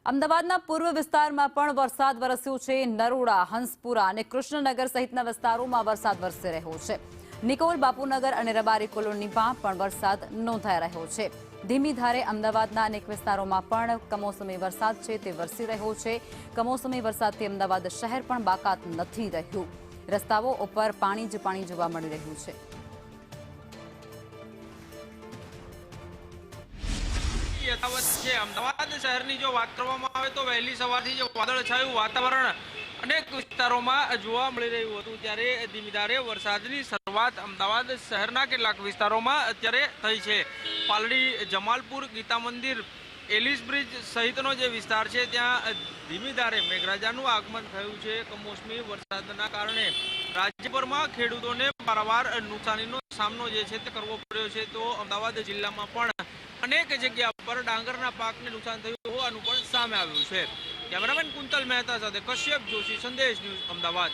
અમદાવાદના પૂર્વ વિસ્તારમાં પણ વરસાદ વરસ્યો છે। નરોડા, હંસપુરા અને કૃષ્ણનગર સહિતના વિસ્તારોમાં વરસાદ વરસી રહ્યો છે। નિકોલ, બાપુનગર અને રબારી કોલોનીમાં પણ વરસાદ નોંધાઈ રહ્યો છે। ધીમી ધારે અમદાવાદના અનેક વિસ્તારોમાં પણ કમોસમી વરસાદ છે તે વરસી રહ્યો છે। કમોસમી વરસાદથી અમદાવાદ શહેર પણ બાકાત નથી રહ્યું। રસ્તાઓ ઉપર પાણી જ પાણી જોવા મળી રહ્યું છે। યથાવત છે। અમદાવાદ શહેરની જો વાત કરવામાં આવે તો વહેલી સવારથી જે વાદળછાયું વાતાવરણ અનેક વિસ્તારોમાં જોવા મળી રહ્યું હતું, ત્યારે ધીમી ધારે વરસાદની શરૂઆત અમદાવાદ શહેરના કેટલાક વિસ્તારોમાં અત્યારે થઈ છે। પાલડી, જમાલપુર, ગીતા મંદિર, એલિસ બ્રિજ સહિતનો જે વિસ્તાર છે ત્યાં ધીમી ધારે મેઘરાજાનું આગમન થયું છે। કમોસમી વરસાદના કારણે રાજ્યભરમાં ખેડૂતોને વારંવાર નુકસાનીનો સામનો જે છે તે કરવો પડ્યો છે। તો અમદાવાદ જિલ્લામાં પણ અનેક જગ્યા પર ડાંગરના પાકને નુકસાન થયું હોવાનું પણ સામે આવ્યું છે। કેમેરામેન કુંતલ મહેતા સાથે કશ્યપ જોશી, સંદેશ ન્યૂઝ, અમદાવાદ।